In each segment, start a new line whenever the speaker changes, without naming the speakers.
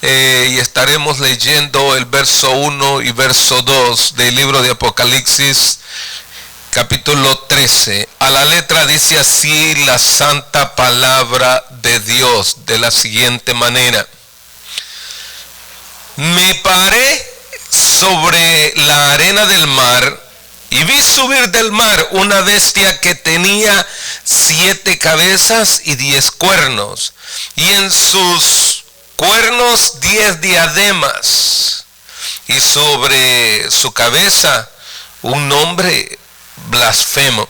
y estaremos leyendo el verso 1 y verso 2 del libro de Apocalipsis, capítulo 13. A la letra dice así la santa palabra de Dios, de la siguiente manera: me paré sobre la arena del mar y vi subir del mar una bestia que tenía 7 cabezas y 10 cuernos, y en sus cuernos 10 diademas, y sobre su cabeza un nombre blasfemo.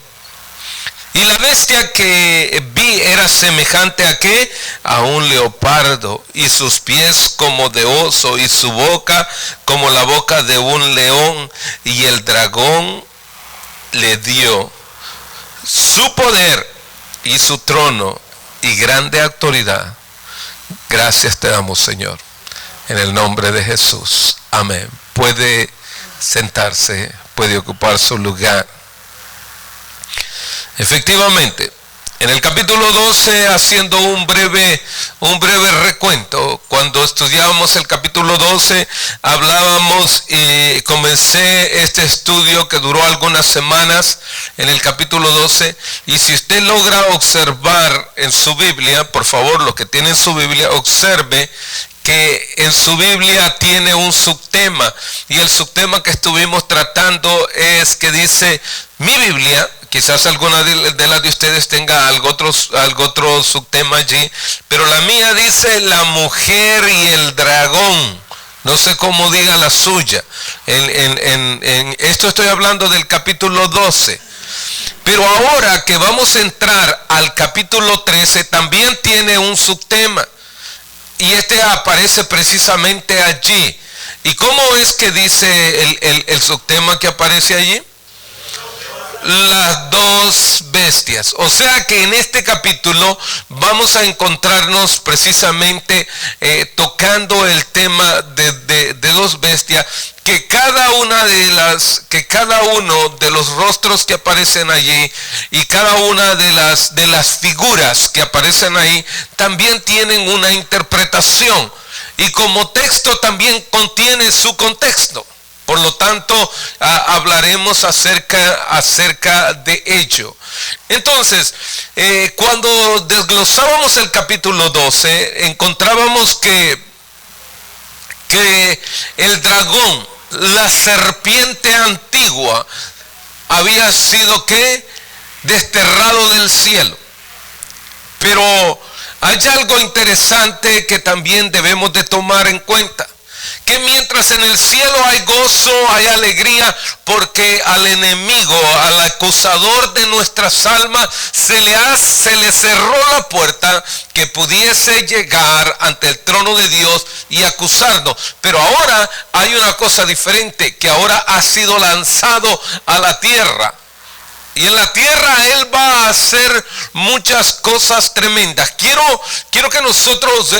Y la bestia que vi era semejante a ¿qué? A un leopardo, y sus pies como de oso, y su boca como la boca de un león, y el dragón le dio su poder y su trono y grande autoridad. Gracias te damos, Señor, en el nombre de Jesús. Amén. Puede sentarse, puede ocupar su lugar. Efectivamente, en el capítulo 12, haciendo un breve recuento, cuando estudiábamos el capítulo 12, hablábamos y comencé este estudio que duró algunas semanas en el capítulo 12, y si usted logra observar en su Biblia, por favor, los que tienen su Biblia, observe que en su Biblia tiene un subtema, y el subtema que estuvimos tratando es que dice, mi Biblia, quizás alguna de las de ustedes tenga algo otro subtema allí, pero la mía dice la mujer y el dragón. No sé cómo diga la suya. En esto estoy hablando del capítulo 12. Pero ahora que vamos a entrar al capítulo 13, también tiene un subtema. Y este aparece precisamente allí. ¿Y cómo es que dice el subtema que aparece allí? Las dos bestias. O sea que en este capítulo vamos a encontrarnos precisamente tocando el tema de dos bestias, que cada uno de los rostros que aparecen allí y cada una de las figuras que aparecen ahí también tienen una interpretación, y como texto también contiene su contexto. Por lo tanto, hablaremos acerca de ello. Entonces, cuando desglosábamos el capítulo 12, encontrábamos que el dragón, la serpiente antigua, había sido ¿qué? Desterrado del cielo. Pero hay algo interesante que también debemos de tomar en cuenta, que mientras en el cielo hay gozo, hay alegría, porque al enemigo, al acusador de nuestras almas, se le cerró la puerta que pudiese llegar ante el trono de Dios y acusarnos. Pero ahora hay una cosa diferente, que ahora ha sido lanzado a la tierra. Y en la tierra Él va a hacer muchas cosas tremendas. Quiero que nosotros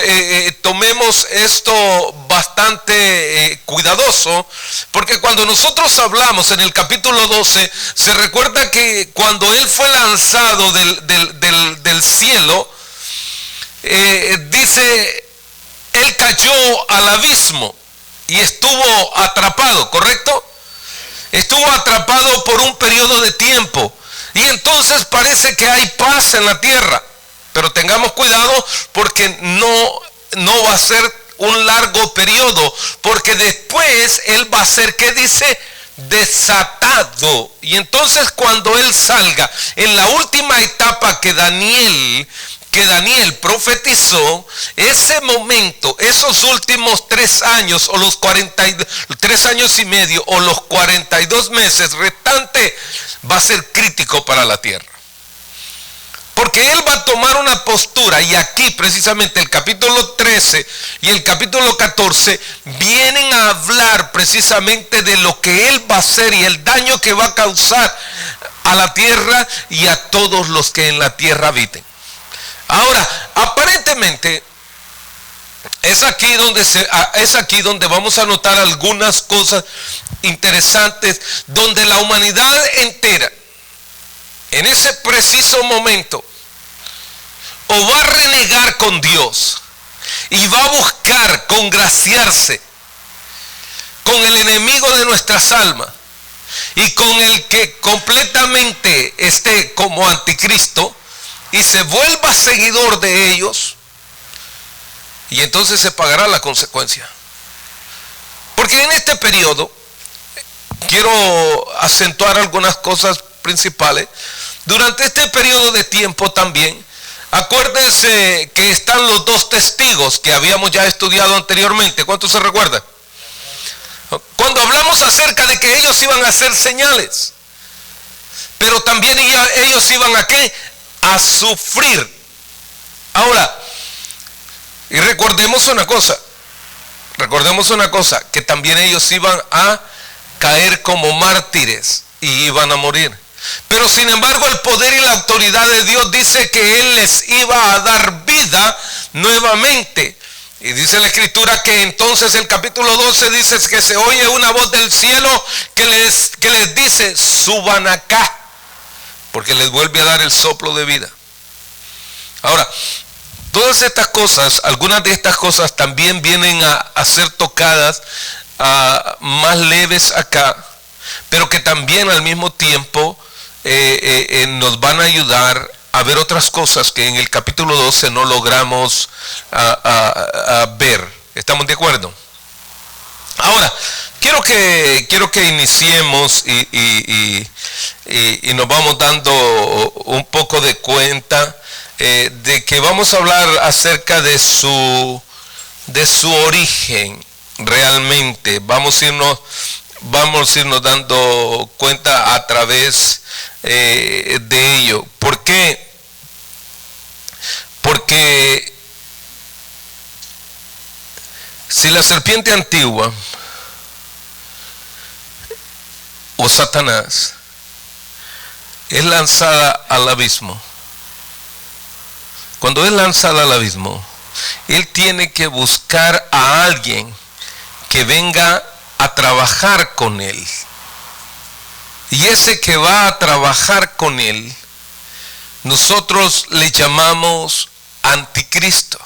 tomemos esto bastante cuidadoso, porque cuando nosotros hablamos en el capítulo 12, se recuerda que cuando Él fue lanzado del cielo, dice, Él cayó al abismo y estuvo atrapado, ¿correcto? Estuvo atrapado por un periodo de tiempo, y entonces parece que hay paz en la tierra, pero tengamos cuidado, porque no va a ser un largo periodo, porque después Él va a ser, ¿qué dice? Desatado. Y entonces cuando Él salga en la última etapa que Daniel profetizó, ese momento, esos últimos 3 años o los 3 años y medio o los 42 meses restantes, va a ser crítico para la tierra. Porque Él va a tomar una postura, y aquí precisamente el capítulo 13 y el capítulo 14 vienen a hablar precisamente de lo que Él va a hacer y el daño que va a causar a la tierra y a todos los que en la tierra habiten. Ahora, aparentemente, es aquí donde vamos a notar algunas cosas interesantes, donde la humanidad entera, en ese preciso momento, o va a renegar con Dios y va a buscar congraciarse con el enemigo de nuestras almas y con el que completamente esté como anticristo y se vuelva seguidor de ellos, y entonces se pagará la consecuencia. Porque en este periodo quiero acentuar algunas cosas principales. Durante este periodo de tiempo también, acuérdense que están los dos testigos que habíamos ya estudiado anteriormente. ¿Cuántos se recuerdan? Cuando hablamos acerca de que ellos iban a hacer señales, pero también ellos iban a ¿qué? A sufrir. Ahora, y recordemos una cosa, que también ellos iban a caer como mártires y iban a morir. Pero sin embargo el poder y la autoridad de Dios dice que Él les iba a dar vida nuevamente. Y dice la Escritura que entonces el capítulo 12 dice que se oye una voz del cielo que les dice: suban acá, porque les vuelve a dar el soplo de vida. Ahora, todas estas cosas, algunas de estas cosas también vienen a ser tocadas más leves acá, pero que también al mismo tiempo nos van a ayudar a ver otras cosas que en el capítulo 12 no logramos ver. ¿Estamos de acuerdo? Ahora, quiero que iniciemos y nos vamos dando un poco de cuenta de que vamos a hablar acerca de su origen realmente. Vamos a irnos dando cuenta a través de ello. ¿Por qué? Porque si la serpiente antigua o Satanás es lanzada al abismo, cuando es lanzada al abismo, él tiene que buscar a alguien que venga a trabajar con él. Y ese que va a trabajar con él, nosotros le llamamos anticristo.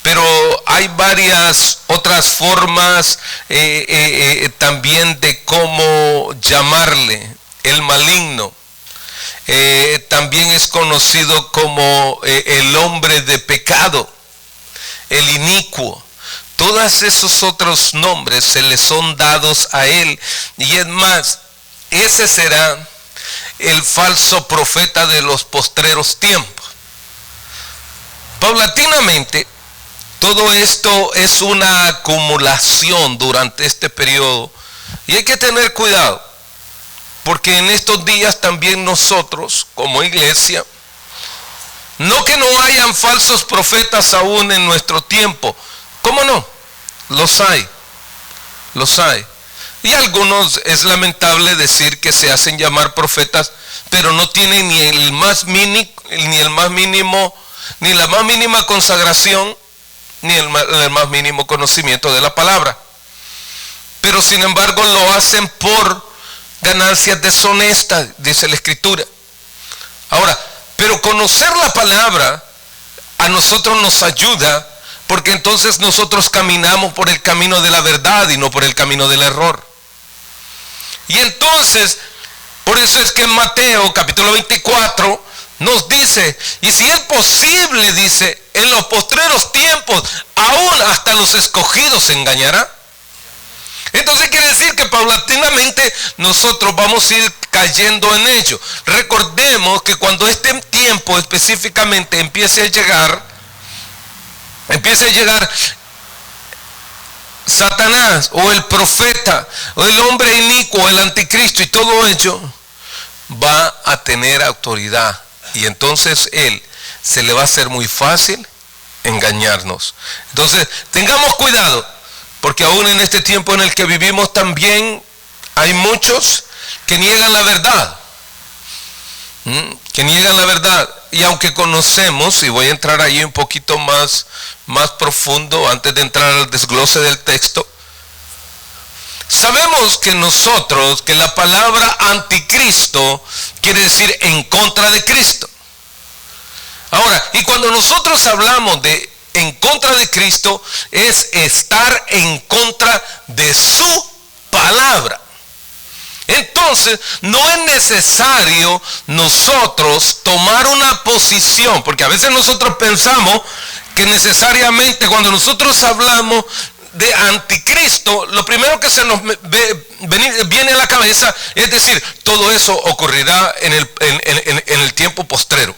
Pero hay varias otras formas también de cómo llamarle. El maligno. También es conocido como el hombre de pecado, el inicuo. Todos esos otros nombres se le son dados a él. Y es más, ese será el falso profeta de los postreros tiempos. Paulatinamente, todo esto es una acumulación durante este periodo. Y hay que tener cuidado, porque en estos días también nosotros, como iglesia, no que no hayan falsos profetas aún en nuestro tiempo. ¿Cómo no? Los hay. Y algunos es lamentable decir que se hacen llamar profetas, pero no tienen ni la más mínima consagración, ni el más mínimo conocimiento de la palabra. Pero sin embargo lo hacen por ganancias deshonestas, dice la Escritura. Ahora, pero conocer la palabra a nosotros nos ayuda, porque entonces nosotros caminamos por el camino de la verdad y no por el camino del error. Y entonces, por eso es que en Mateo capítulo 24 nos dice: y si es posible, dice, en los postreros tiempos, aún hasta los escogidos se engañará. Entonces quiere decir que paulatinamente nosotros vamos a ir cayendo en ello. Recordemos que cuando este tiempo específicamente empiece a llegar Satanás o el profeta o el hombre inicuo, el anticristo y todo ello, va a tener autoridad. Y entonces él se le va a hacer muy fácil engañarnos. Entonces tengamos cuidado, porque aún en este tiempo en el que vivimos también hay muchos que niegan la verdad. Y aunque conocemos, y voy a entrar ahí un poquito más profundo antes de entrar al desglose del texto, sabemos que la palabra anticristo quiere decir en contra de Cristo. Ahora, y cuando nosotros hablamos de en contra de Cristo es estar en contra de su palabra. Entonces, no es necesario nosotros tomar una posición, porque a veces nosotros pensamos que necesariamente cuando nosotros hablamos de anticristo, lo primero que se nos viene a la cabeza es decir, todo eso ocurrirá en el tiempo postrero.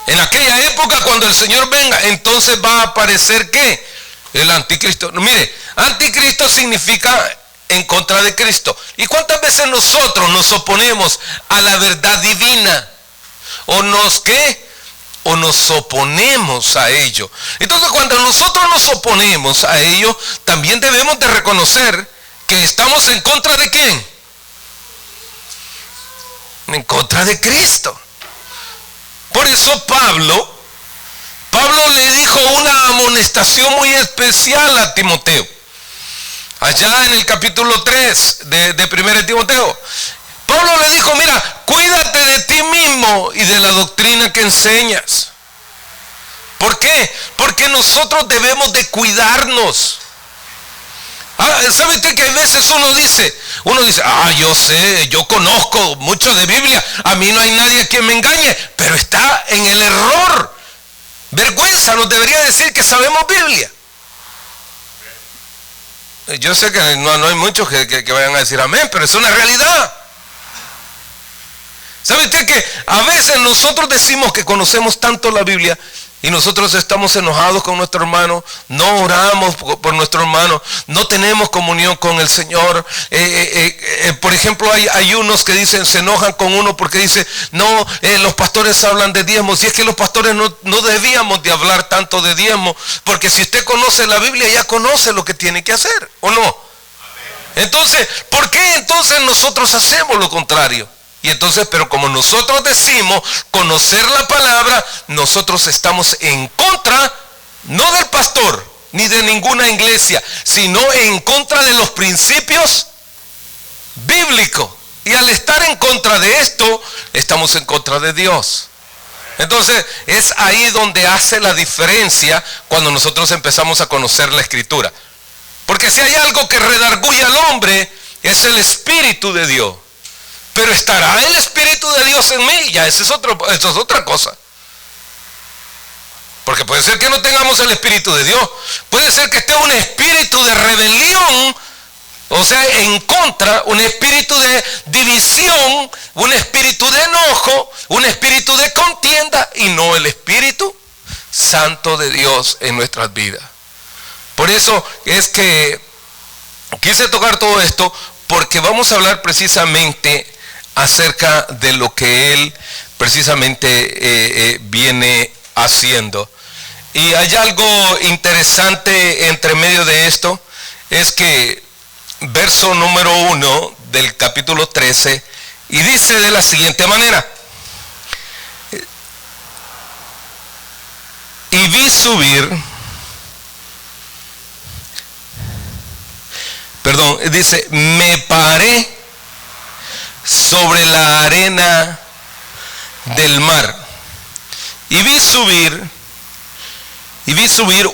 En aquella época, cuando el Señor venga, entonces va a aparecer ¿qué? El anticristo. Mire, anticristo significa en contra de Cristo. ¿Y cuántas veces nosotros nos oponemos a la verdad divina? ¿O nos qué? O nos oponemos a ello. Entonces, cuando nosotros nos oponemos a ello, también debemos de reconocer que estamos en contra de ¿quién? En contra de Cristo. Por eso Pablo le dijo una amonestación muy especial a Timoteo. Allá en el capítulo 3 de 1 Timoteo. Pablo le dijo, mira, cuídate de ti mismo y de la doctrina que enseñas. ¿Por qué? Porque nosotros debemos de cuidarnos. ¿Sabe usted que a veces uno dice, yo sé, yo conozco mucho de Biblia, a mí no hay nadie que me engañe, pero está en el error. Vergüenza nos debería decir que sabemos Biblia. Yo sé que no hay muchos que vayan a decir amén, pero es una realidad. ¿Sabe usted que a veces nosotros decimos que conocemos tanto la Biblia y nosotros estamos enojados con nuestro hermano, no oramos por nuestro hermano, no tenemos comunión con el Señor? Por ejemplo, hay unos que dicen, se enojan con uno porque dice, no, los pastores hablan de diezmos. Y es que los pastores no debíamos de hablar tanto de diezmos, porque si usted conoce la Biblia, ya conoce lo que tiene que hacer, ¿o no? Entonces, ¿por qué entonces nosotros hacemos lo contrario? Y entonces, pero como nosotros decimos conocer la palabra, nosotros estamos en contra, no del pastor, ni de ninguna iglesia, sino en contra de los principios bíblicos. Y al estar en contra de esto, estamos en contra de Dios. Entonces, es ahí donde hace la diferencia cuando nosotros empezamos a conocer la Escritura. Porque si hay algo que redarguye al hombre, es el Espíritu de Dios. Pero ¿estará el Espíritu de Dios en mí? Ya, eso es otra cosa. Porque puede ser que no tengamos el Espíritu de Dios. Puede ser que esté un espíritu de rebelión, o sea, en contra, un espíritu de división, un espíritu de enojo, un espíritu de contienda, y no el Espíritu Santo de Dios en nuestras vidas. Por eso es que quise tocar todo esto, porque vamos a hablar precisamente acerca de lo que él precisamente viene haciendo. Y hay algo interesante entre medio de esto, es que verso número 1 del capítulo 13, y dice de la siguiente manera: y vi subir, dice, me paré sobre la arena del mar y vi subir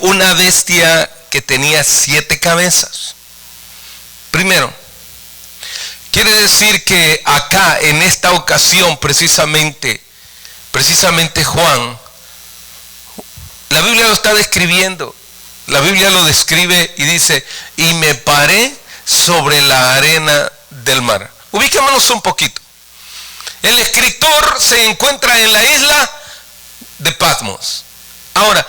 una bestia que tenía 7 cabezas. Primero, quiere decir que acá en esta ocasión precisamente Juan, la Biblia lo está describiendo. La Biblia lo describe y dice, y me paré sobre la arena del mar. Ubiquémonos un poquito. El escritor se encuentra en la isla de Patmos. Ahora,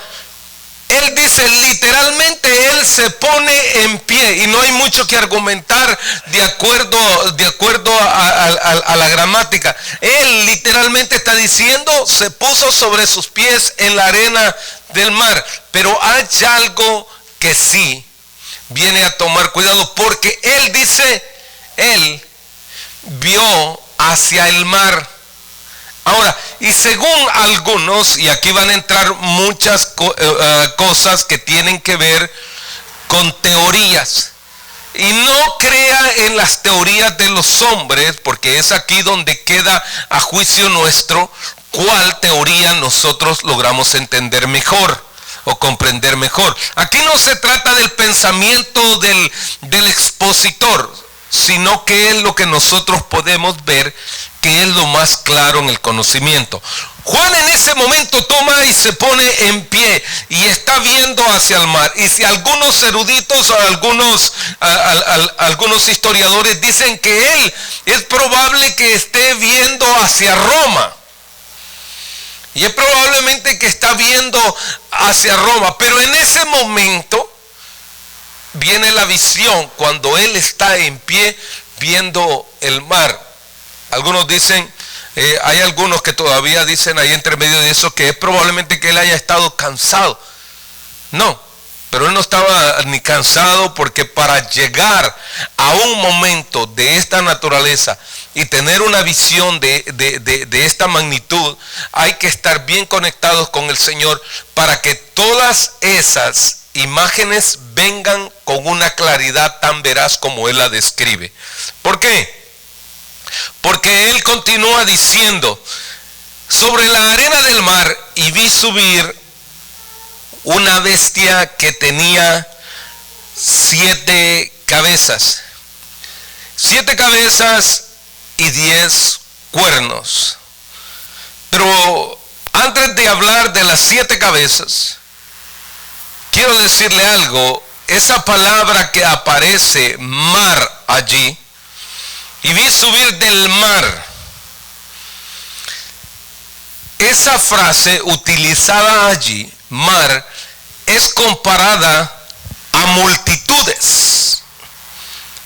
él dice, literalmente él se pone en pie, y no hay mucho que argumentar de acuerdo a la gramática. Él literalmente está diciendo, se puso sobre sus pies en la arena del mar. Pero hay algo que sí viene a tomar cuidado, porque él dice, él vio hacia el mar. Ahora, y según algunos, y aquí van a entrar muchas cosas que tienen que ver con teorías, y no crea en las teorías de los hombres, porque es aquí donde queda a juicio nuestro cuál teoría nosotros logramos entender mejor. o comprender mejor. Aquí no se trata del pensamiento del expositor, sino que es lo que nosotros podemos ver, que es lo más claro en el conocimiento. Juan en ese momento toma y se pone en pie y está viendo hacia el mar. Y si algunos eruditos o algunos historiadores dicen que él es probable que esté viendo hacia Roma. Y es probablemente que está viendo hacia Roma. Pero en ese momento viene la visión cuando él está en pie viendo el mar. Algunos dicen, hay algunos que todavía dicen ahí entre medio de eso que es probablemente que él haya estado cansado. No, pero él no estaba ni cansado, porque para llegar a un momento de esta naturaleza y tener una visión de esta magnitud, hay que estar bien conectados con el Señor para que todas esas imágenes vengan con una claridad tan veraz como él la describe. ¿Por qué? Porque él continúa diciendo: sobre la arena del mar y vi subir una bestia que tenía 7 cabezas. 7 cabezas y 10 cuernos. Pero antes de hablar de las 7 cabezas, quiero decirle algo. Esa palabra que aparece, mar, allí, y vi subir del mar, esa frase utilizada allí, mar, es comparada a multitudes.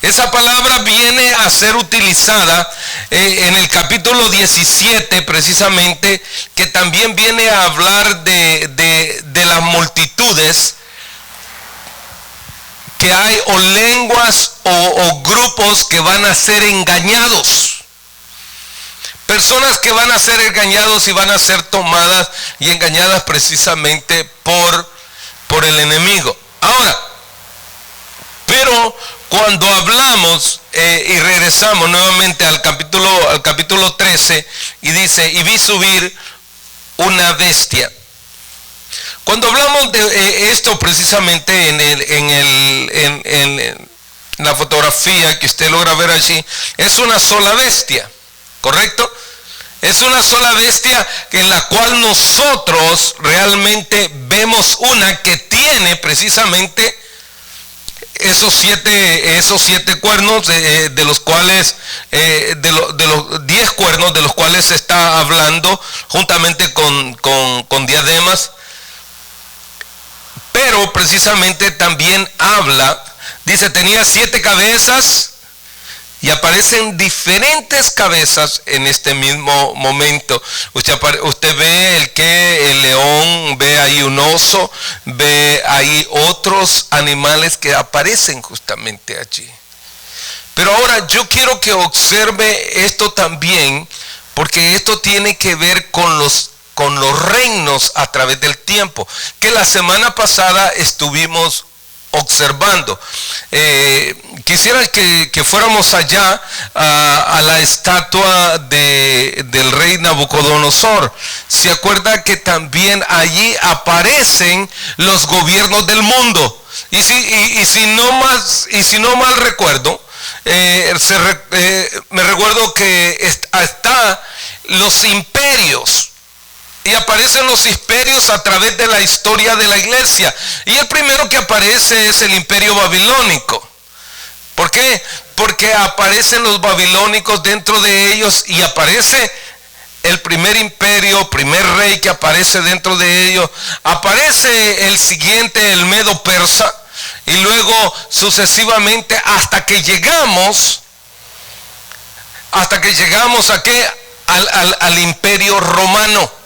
Esa palabra viene a ser utilizada en el capítulo 17 precisamente, que también viene a hablar de las multitudes que hay, o lenguas o grupos que van a ser engañados. Personas que van a ser engañados y van a ser tomadas y engañadas precisamente por el enemigo. Ahora, pero cuando hablamos y regresamos nuevamente al capítulo 13, y dice: y vi subir una bestia. Cuando hablamos de esto precisamente en la fotografía que usted logra ver allí, es una sola bestia, ¿correcto? Es una sola bestia en la cual nosotros realmente vemos una que tiene precisamente esos siete cuernos, de los cuales, de los 10 cuernos de los cuales se está hablando, juntamente con diademas. Pero precisamente también habla, dice, tenía 7 cabezas, y aparecen diferentes cabezas en este mismo momento. Usted ve el león, ve ahí un oso, ve ahí otros animales que aparecen justamente allí. Pero ahora yo quiero que observe esto también, porque esto tiene que ver con los reinos a través del tiempo, que la semana pasada estuvimos observando. Quisiera que fuéramos allá a la estatua del rey Nabucodonosor. ¿Se acuerda que también allí aparecen los gobiernos del mundo? Y si no mal recuerdo, me recuerdo que está los imperios. Y aparecen los imperios a través de la historia de la iglesia. Y el primero que aparece es el imperio babilónico. ¿Por qué? Porque aparecen los babilónicos dentro de ellos, y aparece el primer imperio, primer rey que aparece dentro de ellos. Aparece el siguiente, el medo persa, y luego sucesivamente hasta que llegamos ¿a qué? Al imperio romano.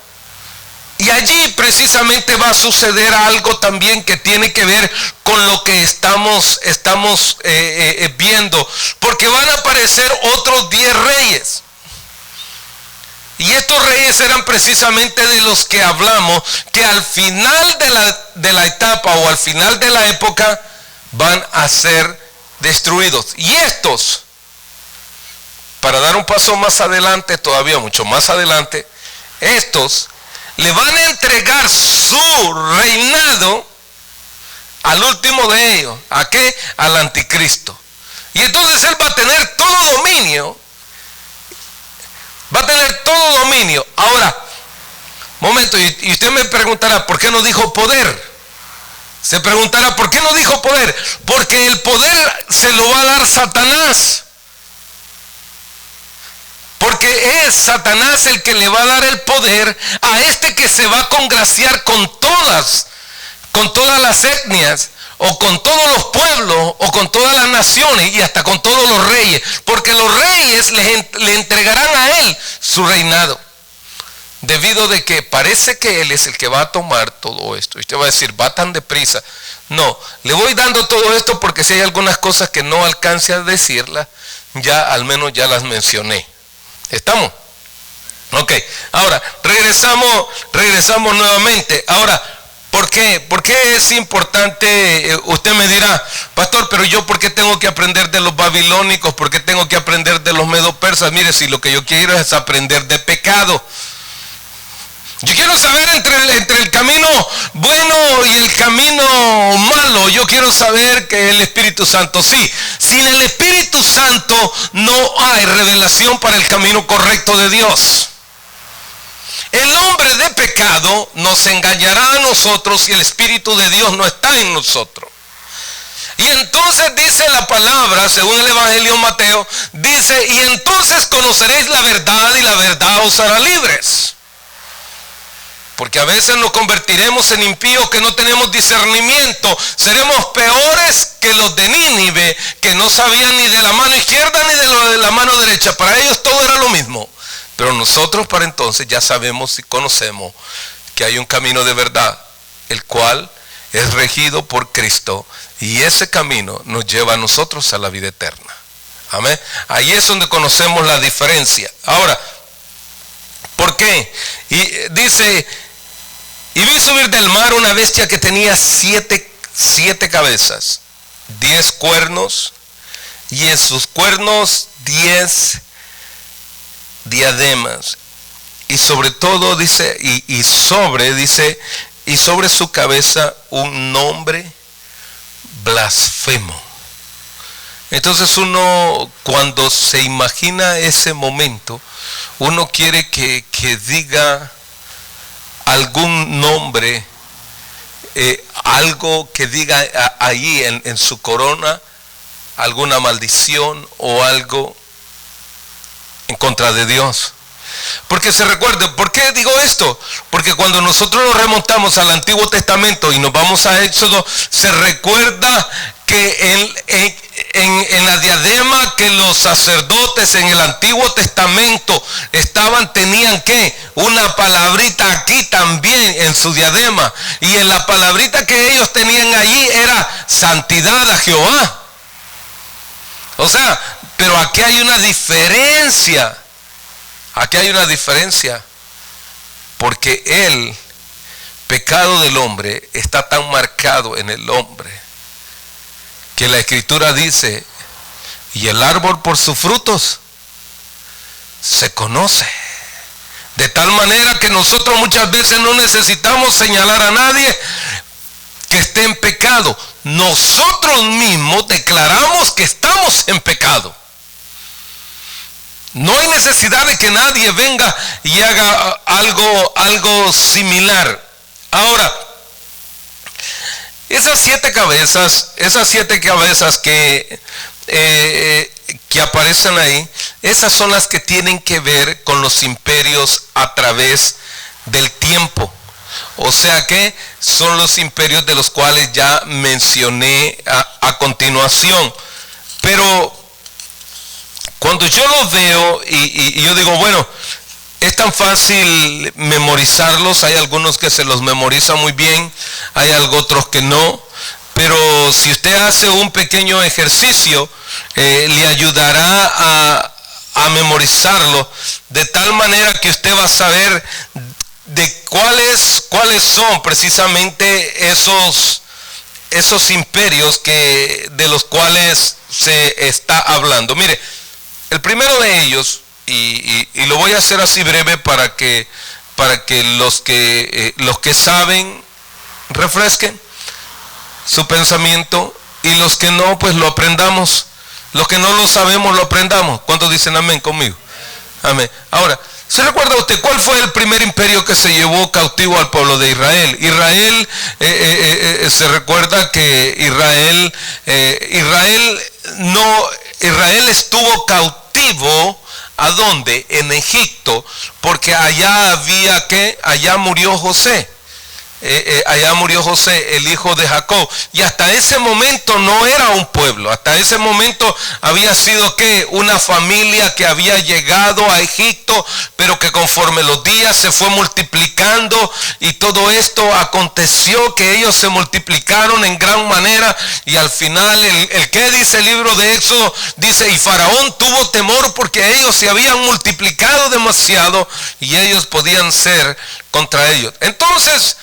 Y allí precisamente va a suceder algo también que tiene que ver con lo que estamos viendo, porque van a aparecer otros 10 reyes. Y estos reyes eran precisamente de los que hablamos, que al final de la etapa, o al final de la época, van a ser destruidos. Y estos, para dar un paso más adelante, todavía mucho más adelante, estos le van a entregar su reinado al último de ellos. ¿A qué? Al anticristo. Y entonces él va a tener todo dominio. Va a tener todo dominio. Ahora, momento, y usted me preguntará, ¿por qué no dijo poder? Se preguntará, ¿por qué no dijo poder? Porque el poder se lo va a dar Satanás. Porque es Satanás el que le va a dar el poder a este que se va a congraciar con todas las etnias, o con todos los pueblos, o con todas las naciones, y hasta con todos los reyes. Porque los reyes le entregarán a él su reinado. Debido de que parece que él es el que va a tomar todo esto. Y usted va a decir, va tan deprisa. No, le voy dando todo esto porque si hay algunas cosas que no alcance a decirlas, ya al menos ya las mencioné. ¿Estamos? Ok, ahora regresamos nuevamente. Ahora, ¿por qué? ¿Por qué es importante? Usted me dirá, pastor, pero yo ¿por qué tengo que aprender de los babilónicos? ¿Por qué tengo que aprender de los medo-persas? Mire, si lo que yo quiero es aprender de pecado. Yo quiero saber entre el camino bueno y el camino malo. Yo quiero saber que el Espíritu Santo, sí. Sin el Espíritu Santo no hay revelación para el camino correcto de Dios. El hombre de pecado nos engañará a nosotros si el Espíritu de Dios no está en nosotros. Y entonces dice la palabra, según el Evangelio de Mateo, dice, y entonces conoceréis la verdad y la verdad os hará libres. Porque a veces nos convertiremos en impíos que no tenemos discernimiento. Seremos peores que los de Nínive, que no sabían ni de la mano izquierda ni de la mano derecha. Para ellos todo era lo mismo. Pero nosotros para entonces ya sabemos y conocemos que hay un camino de verdad, el cual es regido por Cristo. Y ese camino nos lleva a nosotros a la vida eterna. Amén. Ahí es donde conocemos la diferencia. Ahora, ¿por qué? Y dice, y vi subir del mar una bestia que tenía siete cabezas, 10 cuernos, y en sus cuernos 10 diademas. Y sobre todo dice, y sobre su cabeza un nombre blasfemo. Entonces uno, cuando se imagina ese momento, uno quiere que diga algún nombre, algo que diga ahí en su corona, alguna maldición o algo en contra de Dios. Porque se recuerde, ¿por qué digo esto? Porque cuando nosotros nos remontamos al Antiguo Testamento y nos vamos a Éxodo, se recuerda que en la diadema que los sacerdotes en el Antiguo Testamento tenían ¿qué? Una palabrita aquí también en su diadema, y en la palabrita que ellos tenían allí era santidad a Jehová. O sea, pero aquí hay una diferencia. Aquí hay una diferencia, porque el pecado del hombre está tan marcado en el hombre que la Escritura dice, y el árbol por sus frutos se conoce. De tal manera que nosotros muchas veces no necesitamos señalar a nadie que esté en pecado. Nosotros mismos declaramos que estamos en pecado. No hay necesidad de que nadie venga y haga algo similar. Ahora, esas siete cabezas que aparecen ahí, esas son las que tienen que ver con los imperios a través del tiempo. O sea que son los imperios de los cuales ya mencioné a continuación. Pero cuando yo los veo y yo digo, bueno, es tan fácil memorizarlos, hay algunos que se los memorizan muy bien, hay otros que no, pero si usted hace un pequeño ejercicio, le ayudará a memorizarlo, de tal manera que usted va a saber de cuáles son precisamente esos imperios de los cuales se está hablando. Mire, el primero de ellos, y lo voy a hacer así breve para que para que los que saben refresquen su pensamiento y los que no, pues lo aprendamos. Los que no lo sabemos, lo aprendamos. ¿Cuántos dicen amén conmigo? Amén. Ahora, ¿se recuerda usted cuál fue el primer imperio que se llevó cautivo al pueblo de Israel? Se recuerda que Israel estuvo cautivo. ¿A dónde? En Egipto, porque allá murió José. Allá murió José, el hijo de Jacob, y hasta ese momento no era un pueblo. Hasta ese momento había sido una familia que había llegado a Egipto, pero que conforme los días se fue multiplicando, y todo esto aconteció que ellos se multiplicaron en gran manera, y al final el que dice el libro de Éxodo, dice: y Faraón tuvo temor porque ellos se habían multiplicado demasiado y ellos podían ser contra ellos. Entonces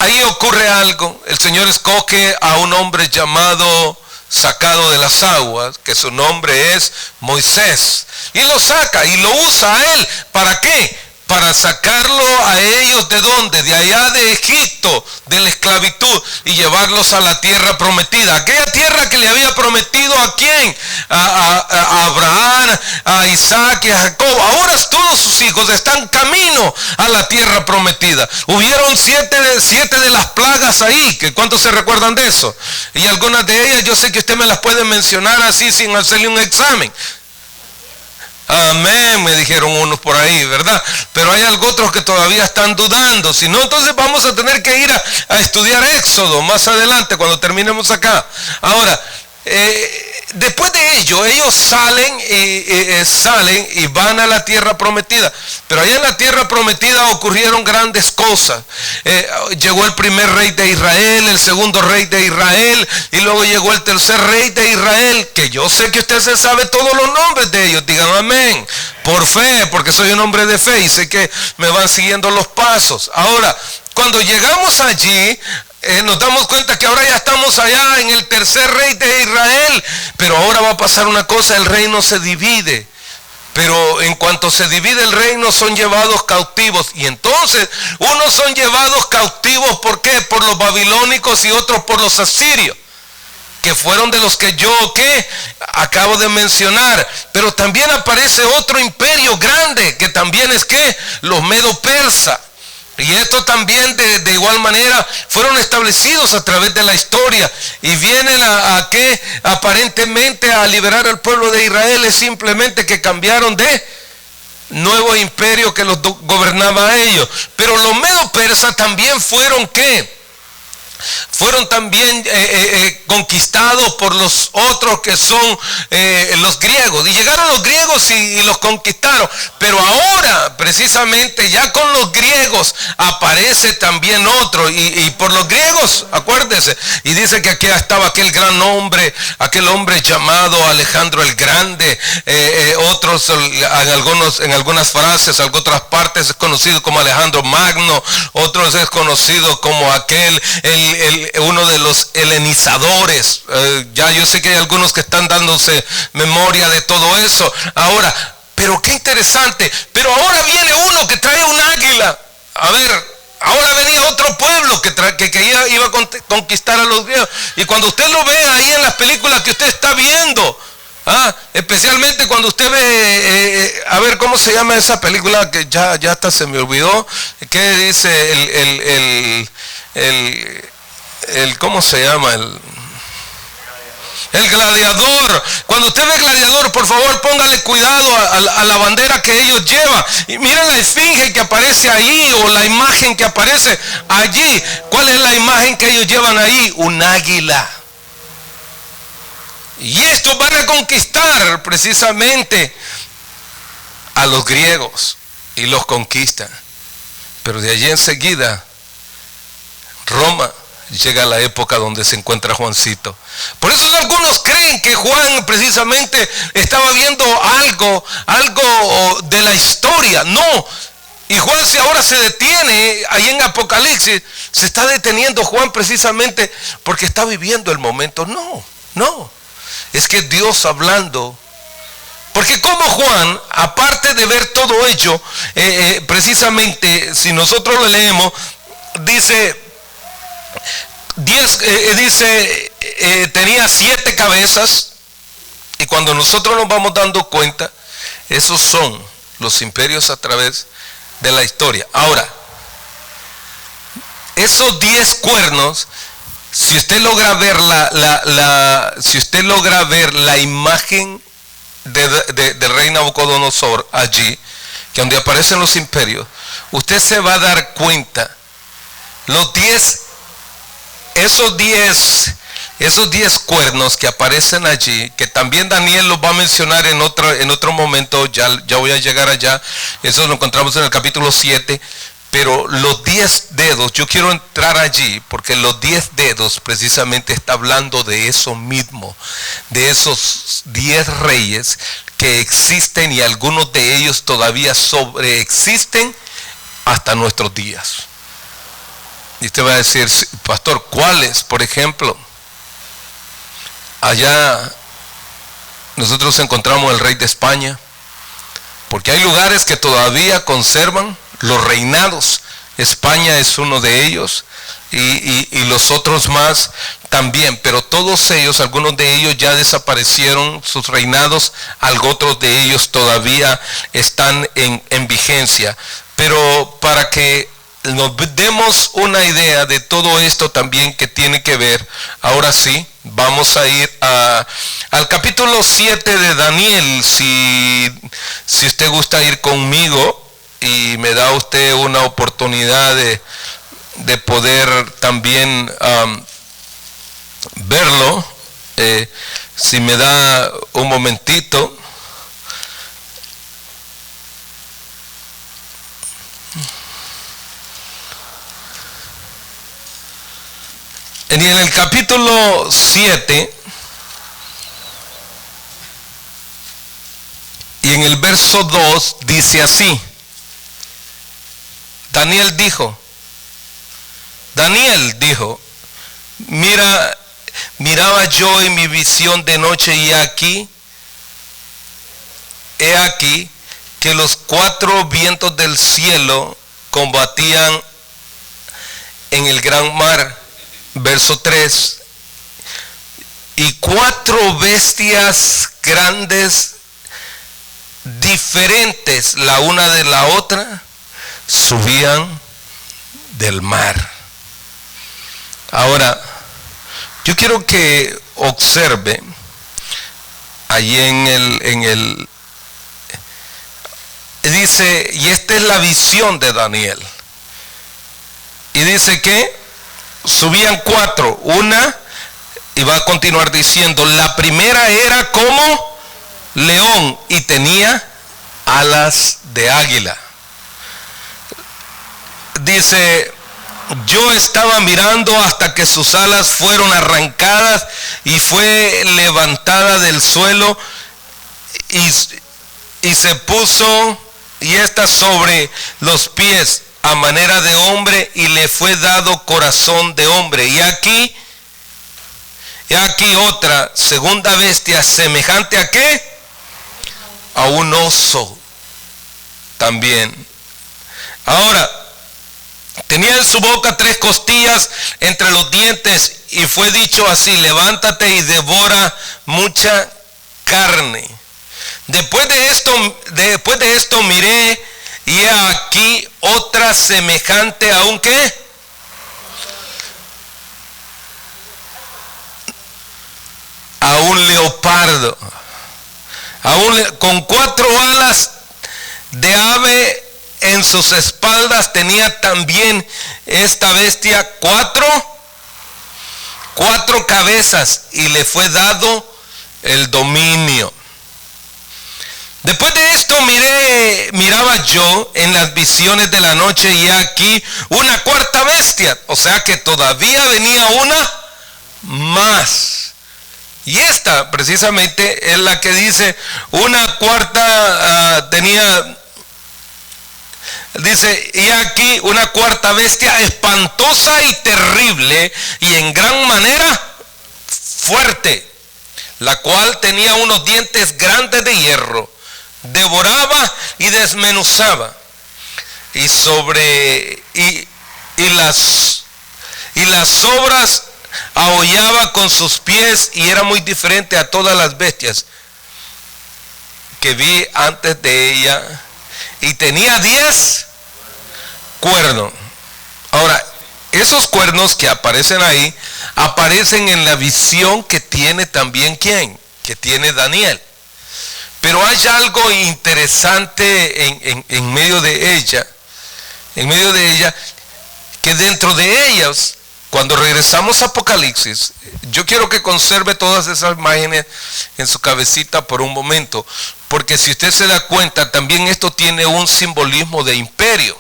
ahí ocurre algo. El Señor escoge a un hombre llamado sacado de las aguas, que su nombre es Moisés, y lo saca y lo usa a él. ¿Para qué? Para sacarlo a ellos ¿de dónde? De allá de Egipto, de la esclavitud, y llevarlos a la tierra prometida. Aquella tierra que le había prometido ¿a quién? A Abraham, a Isaac y a Jacob. Ahora todos sus hijos están camino a la tierra prometida. Hubieron siete de las plagas ahí, que ¿cuántos se recuerdan de eso? Y algunas de ellas yo sé que usted me las puede mencionar así sin hacerle un examen. Amén, me dijeron unos por ahí, ¿verdad? Pero hay otros que todavía están dudando. Si no, entonces vamos a tener que ir a estudiar Éxodo más adelante, cuando terminemos acá. Ahora, después de ello, ellos salen y van a la tierra prometida. Pero allá en la tierra prometida ocurrieron grandes cosas. Llegó el primer rey de Israel, el segundo rey de Israel, y luego llegó el tercer rey de Israel, que yo sé que usted se sabe todos los nombres de ellos. Digan amén. Por fe, porque soy un hombre de fe y sé que me van siguiendo los pasos. Ahora, cuando llegamos allí, nos damos cuenta que ahora ya estamos allá en el tercer rey de Israel, pero ahora va a pasar una cosa: el reino se divide. Pero en cuanto se divide el reino, son llevados cautivos. Y entonces, unos son llevados cautivos, ¿por qué? Por los babilónicos, y otros por los asirios, que fueron de los que yo acabo de mencionar. Pero también aparece otro imperio grande, que también es los medo-persas. Y estos también de igual manera fueron establecidos a través de la historia, y vienen aparentemente a liberar al pueblo de Israel. Es simplemente que cambiaron de nuevo imperio que los gobernaba a ellos. Pero los medo-persas también fueron fueron también conquistados por los otros, que son los griegos. Y llegaron los griegos y los conquistaron. Pero ahora, precisamente, ya con los griegos aparece también otro. Y por los griegos, acuérdense, y dice que aquí estaba aquel gran hombre, aquel hombre llamado Alejandro el Grande. Otros, en algunas frases, en otras partes, es conocido como Alejandro Magno. Otros es conocido como uno de los helenizadores. Ya yo sé que hay algunos que están dándose memoria de todo eso. Ahora, pero qué interesante. Pero ahora viene uno que trae un águila. A ver, ahora venía otro pueblo que iba a conquistar a los griegos. Y cuando usted lo ve ahí en las películas que usted está viendo, especialmente cuando usted ve, a ver, ¿cómo se llama esa película? Que ya hasta se me olvidó. ¿Qué dice ¿cómo se llama? El Gladiador. Cuando usted ve Gladiador, por favor, póngale cuidado a la bandera que ellos llevan. Y miren la esfinge que aparece ahí, o la imagen que aparece allí. ¿Cuál es la imagen que ellos llevan ahí? Un águila. Y estos van a conquistar precisamente a los griegos, y los conquistan. Pero de allí enseguida, Roma llega la época donde se encuentra Juancito. Por eso algunos creen que Juan precisamente estaba viendo algo de la historia. No. Y Juan, si ahora se detiene ahí en Apocalipsis, se está deteniendo Juan precisamente porque está viviendo el momento. No. Es que Dios hablando. Porque como Juan, aparte de ver todo ello, precisamente si nosotros lo leemos, dice, tenía 7 cabezas, y cuando nosotros nos vamos dando cuenta, esos son los imperios a través de la historia. Ahora, esos 10 cuernos, si usted logra ver la imagen del rey Nabucodonosor allí, que donde aparecen los imperios, usted se va a dar cuenta, esos 10 cuernos que aparecen allí, que también Daniel los va a mencionar en otro momento, ya voy a llegar allá, eso lo encontramos en el capítulo 7, pero los 10 dedos, yo quiero entrar allí, porque los 10 dedos precisamente está hablando de eso mismo, de esos 10 reyes que existen, y algunos de ellos todavía sobreexisten hasta nuestros días. Y usted va a decir, pastor, ¿cuáles? Por ejemplo, allá nosotros encontramos el rey de España, porque hay lugares que todavía conservan los reinados. España es uno de ellos, y los otros más también, pero todos ellos, algunos de ellos ya desaparecieron sus reinados, otros de ellos todavía están en vigencia. Pero para que nos demos una idea de todo esto también que tiene que ver, ahora sí, vamos a ir al capítulo 7 de Daniel, si usted gusta ir conmigo, y me da usted una oportunidad de poder también verlo, si me da un momentito. Y en el capítulo 7 y en el verso 2 dice así: Daniel dijo, miraba yo en mi visión de noche, y he aquí que los 4 vientos del cielo combatían en el gran mar. Verso 3, y 4 bestias grandes, diferentes la una de la otra, subían del mar. Ahora, yo quiero que observe allí dice, y esta es la visión de Daniel, y dice que subían 4, una, y va a continuar diciendo, la primera era como león y tenía alas de águila. Dice, yo estaba mirando hasta que sus alas fueron arrancadas y fue levantada del suelo, y se puso, y está sobre los pies a manera de hombre, y le fue dado corazón de hombre. Y aquí otra segunda bestia, semejante a ¿qué? A un oso también. Ahora, tenía en su boca 3 costillas entre los dientes, y fue dicho así: levántate y devora mucha carne. Después de esto miré, y he aquí otra semejante a un ¿qué? A un leopardo, con 4 alas de ave en sus espaldas. Tenía también esta bestia 4 cabezas, y le fue dado el dominio. Después de esto miraba yo en las visiones de la noche, y aquí una 4ª bestia, o sea que todavía venía una más. Y esta precisamente es la que dice, una 4ª dice, y aquí una 4ª bestia espantosa y terrible, y en gran manera fuerte, la cual tenía unos dientes grandes de hierro, devoraba y desmenuzaba, y las sobras aullaba con sus pies, y era muy diferente a todas las bestias que vi antes de ella, y tenía 10 cuernos. Ahora, esos cuernos que aparecen ahí, aparecen en la visión que tiene también ¿quién? Que tiene Daniel. Pero hay algo interesante en medio de ella, que dentro de ellas, cuando regresamos a Apocalipsis, yo quiero que conserve todas esas imágenes en su cabecita por un momento, porque si usted se da cuenta, también esto tiene un simbolismo de imperio,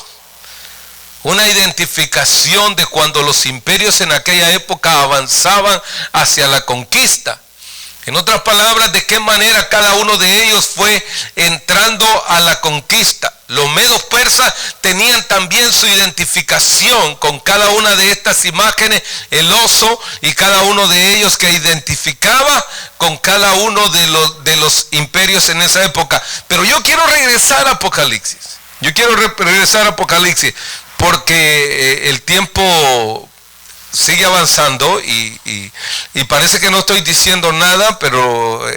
una identificación de cuando los imperios en aquella época avanzaban hacia la conquista. En otras palabras, de qué manera cada uno de ellos fue entrando a la conquista. Los medos persas tenían también su identificación con cada una de estas imágenes, el oso, y cada uno de ellos que identificaba con cada uno de los imperios en esa época. Pero yo quiero regresar a Apocalipsis. Porque el tiempo sigue avanzando y parece que no estoy diciendo nada, pero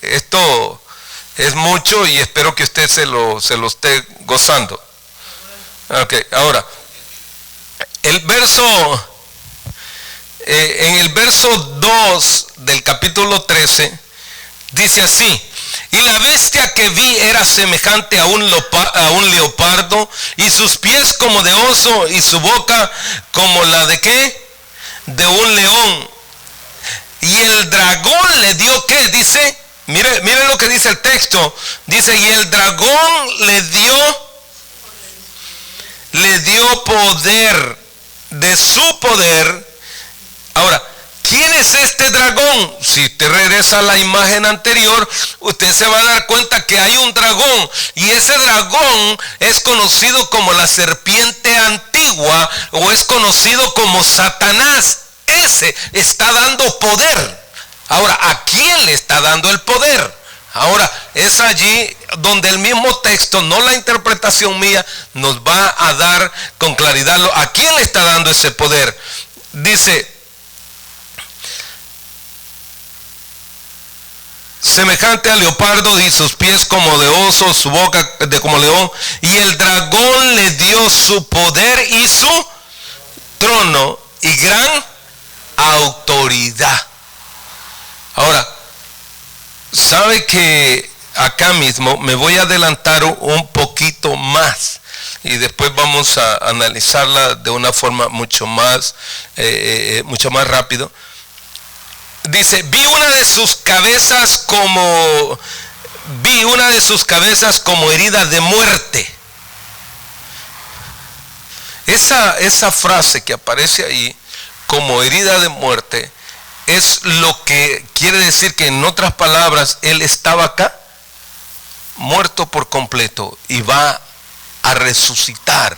esto es mucho y espero que usted se lo esté gozando. Ok, ahora, en el verso 2 del capítulo 13, dice así: y la bestia que vi era semejante a un leopardo, y sus pies como de oso, y su boca como la de ¿qué? De un león. Y el dragón le dio ¿qué? Dice, mire lo que dice el texto. Dice, y el dragón le dio poder, de su poder. Ahora, ¿quién es este dragón? Si usted regresa a la imagen anterior, usted se va a dar cuenta que hay un dragón, y ese dragón es conocido como la serpiente antigua, o es conocido como Satanás. Ese está dando poder. Ahora, ¿a quién le está dando el poder? Ahora, es allí donde el mismo texto, no la interpretación mía, nos va a dar con claridad a quién le está dando ese poder. Dice, semejante al leopardo, y sus pies como de oso, su boca como león, y el dragón le dio su poder y su trono y gran autoridad. Ahora, sabe que acá mismo me voy a adelantar un poquito más, y después vamos a analizarla de una forma mucho más rápido. Dice, vi una de sus cabezas como herida de muerte. Esa frase que aparece ahí, como herida de muerte, es lo que quiere decir que, en otras palabras, él estaba acá, muerto por completo, y va a resucitar.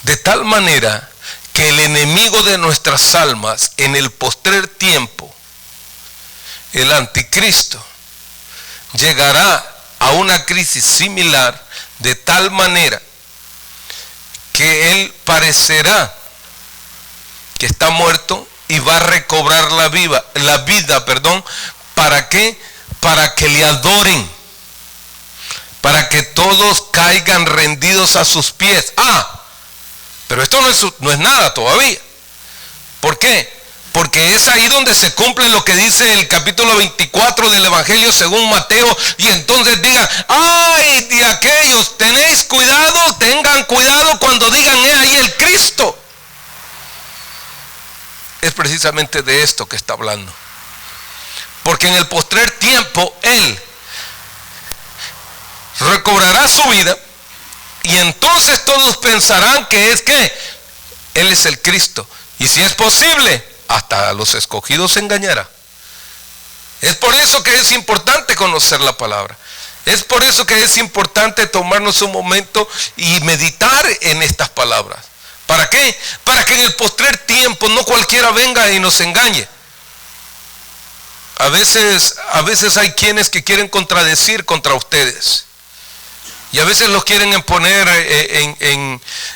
De tal manera que el enemigo de nuestras almas en el postrer tiempo, el anticristo, llegará a una crisis similar, de tal manera que él parecerá que está muerto y va a recobrar la vida, ¿para qué? Para que le adoren, para que todos caigan rendidos a sus pies. Pero esto no es nada todavía. ¿Por qué? Porque es ahí donde se cumple lo que dice el capítulo 24 del Evangelio según Mateo, y entonces digan, ¡ay de aquellos! Tenéis cuidado, tengan cuidado cuando digan, ahí el Cristo. Es precisamente de esto que está hablando. Porque en el postrer tiempo, Él recobrará su vida, y entonces todos pensarán que Él es el Cristo. Y si es posible, hasta a los escogidos se engañará. Es por eso que es importante conocer la palabra. Es por eso que es importante tomarnos un momento y meditar en estas palabras. ¿Para qué? Para que en el postrer tiempo no cualquiera venga y nos engañe. A veces hay quienes que quieren contradecir contra ustedes. Y a veces los quieren poner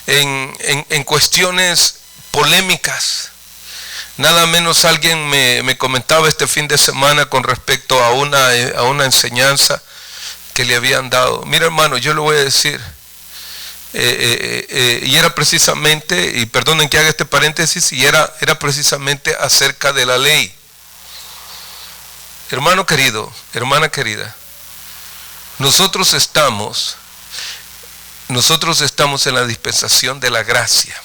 en cuestiones polémicas. Nada menos alguien me comentaba este fin de semana con respecto a una enseñanza que le habían dado. Mira, hermano, yo le voy a decir, y era precisamente, y perdonen que haga este paréntesis, y era precisamente acerca de la ley. Hermano querido, hermana querida, nosotros estamos en la dispensación de la gracia.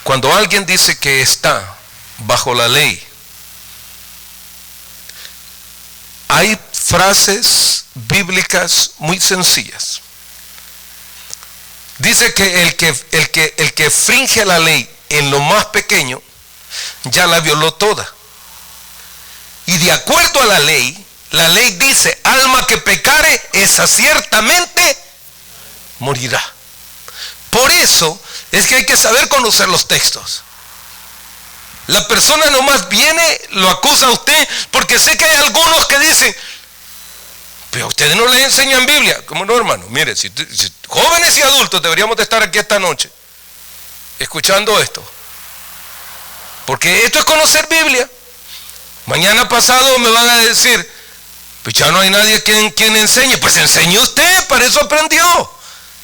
Cuando alguien dice que está bajo la ley, hay frases bíblicas muy sencillas. Dice que el que infringe la ley en lo más pequeño, ya la violó toda. Y de acuerdo a la ley dice, alma que pecare, esa ciertamente morirá. Por eso es que hay que saber conocer los textos. La persona nomás viene, lo acusa a usted, porque sé que hay algunos que dicen, pero a ustedes no les enseñan Biblia. ¿Cómo no, hermano? Mire, si jóvenes y adultos deberíamos de estar aquí esta noche, escuchando esto. Porque esto es conocer Biblia. Mañana pasado me van a decir, pues ya no hay nadie quien enseñe. Pues enseñe usted, para eso aprendió.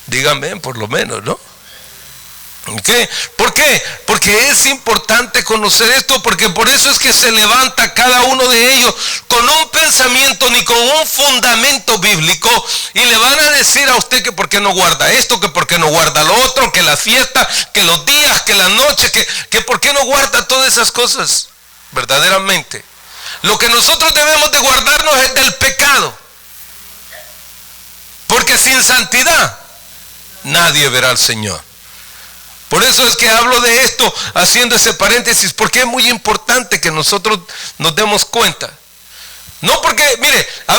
Díganme, por lo menos, ¿no? ¿Qué? ¿Por qué? Porque es importante conocer esto, porque por eso es que se levanta cada uno de ellos con un pensamiento ni con un fundamento bíblico, y le van a decir a usted que por qué no guarda esto, que por qué no guarda lo otro, que la fiesta, que los días, que la noche, que por qué no guarda todas esas cosas. Verdaderamente, lo que nosotros debemos de guardarnos es del pecado, porque sin santidad nadie verá al Señor. Por eso es que hablo de esto, haciendo ese paréntesis, porque es muy importante que nosotros nos demos cuenta. No porque, mire, a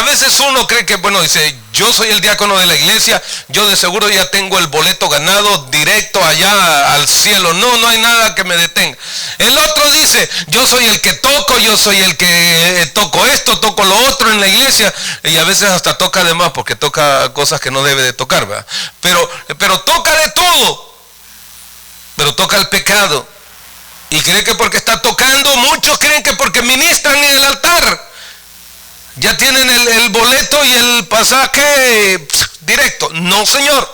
veces uno cree que, bueno, dice, yo soy el diácono de la iglesia, yo de seguro ya tengo el boleto ganado directo allá al cielo. No hay nada que me detenga. El otro dice, yo soy el que toco, yo soy el que toco esto, toco lo otro en la iglesia, y a veces hasta toca de más, porque toca cosas que no debe de tocar, ¿verdad? Pero toca de todo. Pero toca el pecado. Y cree que porque está tocando, muchos creen que porque ministran en el altar, ya tienen el boleto y el pasaje directo. No, señor.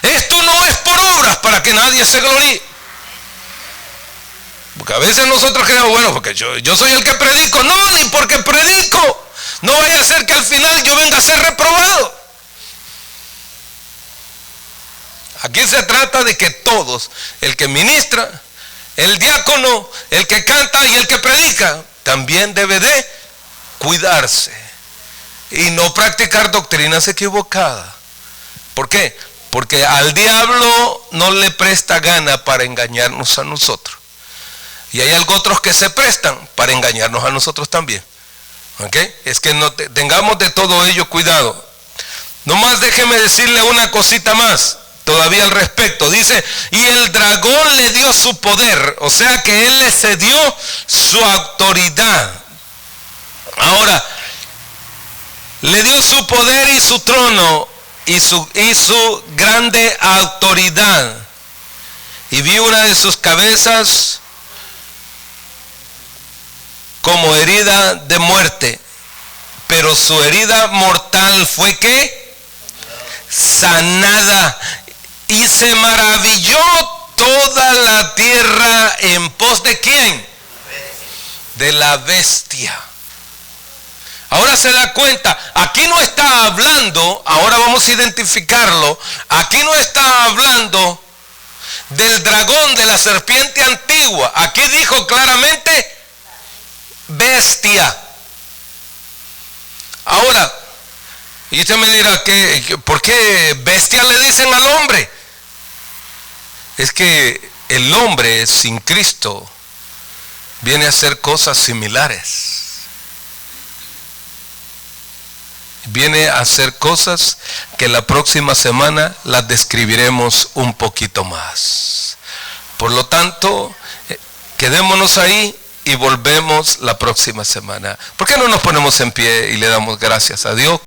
Esto no es por obras para que nadie se gloríe. Porque a veces nosotros creemos, bueno, porque yo soy el que predico. No, ni porque predico. No vaya a ser que al final yo venga a ser reprobado. Aquí se trata de que todos, el que ministra, el diácono, el que canta y el que predica, también debe de cuidarse y no practicar doctrinas equivocadas. ¿Por qué? Porque al diablo no le presta gana para engañarnos a nosotros. Y hay otros que se prestan para engañarnos a nosotros también. ¿Ok? Es que no tengamos de todo ello cuidado. Nomás déjeme decirle una cosita más todavía al respecto. Dice, y el dragón le dio su poder, o sea que él le cedió su autoridad. Ahora, le dio su poder y su trono y su grande autoridad. Y vi una de sus cabezas como herida de muerte, pero su herida mortal fue ¿qué? Sanada. Y se maravilló toda la tierra en pos de ¿quién? De la bestia. Ahora se da cuenta, aquí no está hablando, ahora vamos a identificarlo, aquí no está hablando del dragón, de la serpiente antigua. Aquí dijo claramente bestia. Ahora, y usted me dirá, ¿por qué bestia le dicen al hombre? Es que el hombre sin Cristo viene a hacer cosas similares. Viene a hacer cosas que la próxima semana las describiremos un poquito más. Por lo tanto, quedémonos ahí y volvemos la próxima semana. ¿Por qué no nos ponemos en pie y le damos gracias a Dios?